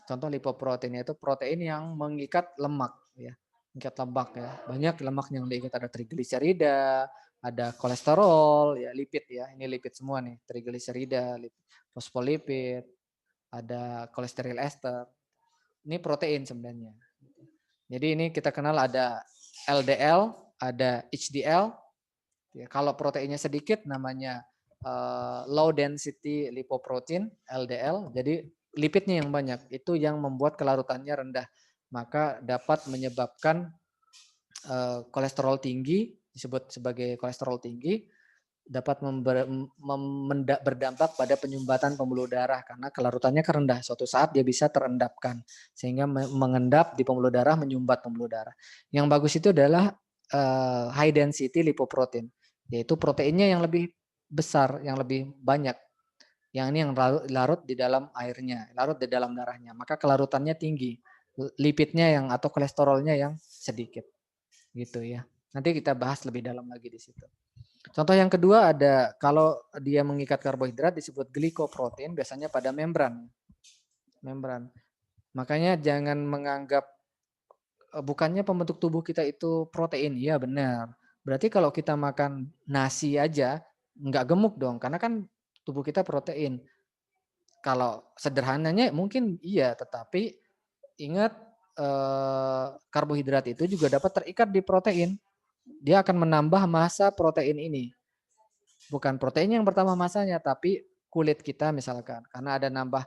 Contoh lipoprotein yaitu protein yang mengikat lemak ya. Mengikat lemak ya. Banyak lemak yang diikat, ada trigliserida, ada kolesterol, ya lipid ya. Ini lipid semua nih, trigliserida, fosfolipid, ada kolesterol ester. Ini protein sebenarnya. Jadi ini kita kenal ada LDL, ada HDL. Ya, kalau proteinnya sedikit namanya low density lipoprotein LDL. Jadi lipidnya yang banyak, itu yang membuat kelarutannya rendah. Maka dapat menyebabkan kolesterol tinggi, disebut sebagai kolesterol tinggi, dapat berdampak pada penyumbatan pembuluh darah karena kelarutannya rendah. Suatu saat dia bisa terendapkan sehingga mengendap di pembuluh darah, menyumbat pembuluh darah. Yang bagus itu adalah high density lipoprotein, yaitu proteinnya yang lebih besar, yang lebih banyak. Yang ini yang larut di dalam airnya, larut di dalam darahnya. Maka kelarutannya tinggi, lipidnya yang atau kolesterolnya yang sedikit, gitu ya. Nanti kita bahas lebih dalam lagi di situ. Contoh yang kedua ada kalau dia mengikat karbohidrat disebut glikoprotein, biasanya pada membran. Makanya jangan menganggap bukannya pembentuk tubuh kita itu protein, iya benar. Berarti kalau kita makan nasi aja nggak gemuk dong, karena kan tubuh kita protein. Kalau sederhananya mungkin iya, tetapi ingat karbohidrat itu juga dapat terikat di protein. Dia akan menambah massa protein ini. Bukan protein yang bertambah masanya, tapi kulit kita misalkan. Karena ada nambah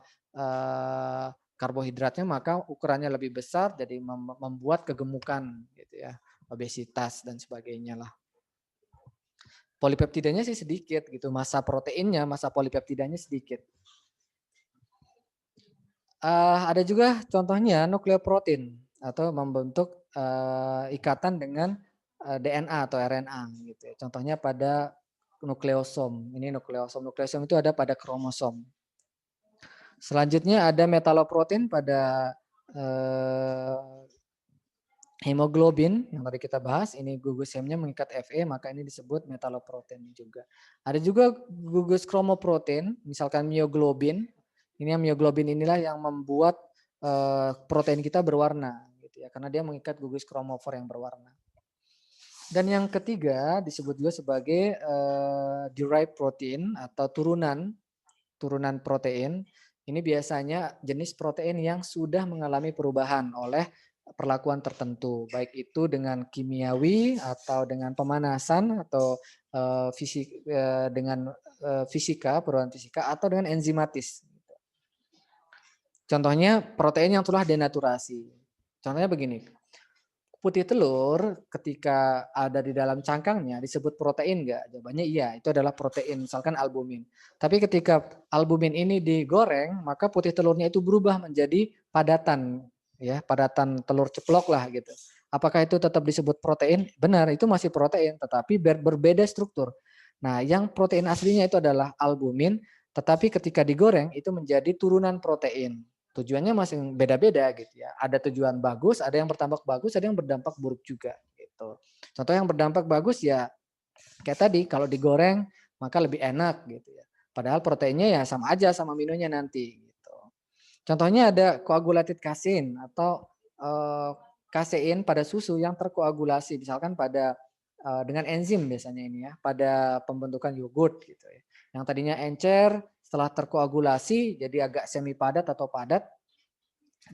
karbohidratnya, maka ukurannya lebih besar, jadi membuat kegemukan, gitu ya, obesitas dan sebagainya lah. Polipeptidanya sih sedikit, gitu. Massa proteinnya, massa polipeptidanya sedikit. Ada juga contohnya nukleoprotein atau membentuk ikatan dengan DNA atau RNA, gitu ya. Contohnya pada nukleosom. Ini nukleosom. Nukleosom itu ada pada kromosom. Selanjutnya ada metaloprotein pada hemoglobin yang tadi kita bahas. Ini gugus hemnya mengikat Fe, maka ini disebut metaloprotein juga. Ada juga gugus kromoprotein, misalkan mioglobin. Ini yang mioglobin inilah yang membuat protein kita berwarna, gitu ya, karena dia mengikat gugus kromofor yang berwarna. Dan yang ketiga disebut juga sebagai derived protein atau turunan protein. Ini biasanya jenis protein yang sudah mengalami perubahan oleh perlakuan tertentu, baik itu dengan kimiawi atau dengan pemanasan atau dengan fisika, perubahan fisika atau dengan enzimatis. Contohnya protein yang telah denaturasi. Contohnya begini, putih telur ketika ada di dalam cangkangnya disebut protein nggak? Jawabannya iya, itu adalah protein, misalkan albumin. Tapi ketika albumin ini digoreng, maka putih telurnya itu berubah menjadi padatan, ya, padatan telur ceplok lah gitu. Apakah itu tetap disebut protein? Benar, itu masih protein, tetapi berbeda struktur. Nah, yang protein aslinya itu adalah albumin, tetapi ketika digoreng itu menjadi turunan protein. Tujuannya masih beda-beda gitu ya. Ada tujuan bagus, ada yang berdampak bagus, ada yang berdampak buruk juga gitu. Contoh yang berdampak bagus ya kayak tadi, kalau digoreng maka lebih enak gitu ya. Padahal proteinnya ya sama aja sama aminonya nanti gitu. Contohnya ada coagulated casein atau kasein pada susu yang terkoagulasi, misalkan pada dengan enzim biasanya ini ya, pada pembentukan yogurt gitu ya. Yang tadinya encer setelah terkoagulasi jadi agak semi padat atau padat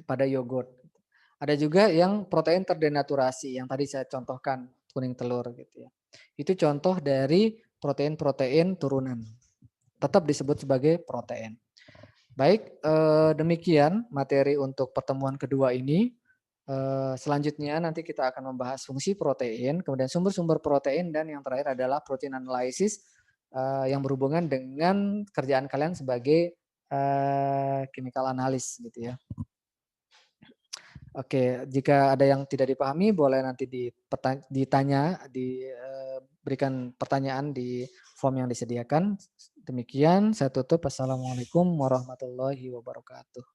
pada yogurt. Ada juga yang protein terdenaturasi yang tadi saya contohkan kuning telur gitu ya. Itu contoh dari protein-protein turunan. Tetap disebut sebagai protein. Baik, demikian materi untuk pertemuan kedua ini. Selanjutnya nanti kita akan membahas fungsi protein, kemudian sumber-sumber protein, dan yang terakhir adalah protein analysis yang berhubungan dengan kerjaan kalian sebagai chemical analyst gitu ya. Oke, jika ada yang tidak dipahami boleh nanti ditanya, diberikan pertanyaan di form yang disediakan. Demikian saya tutup. Assalamualaikum warahmatullahi wabarakatuh.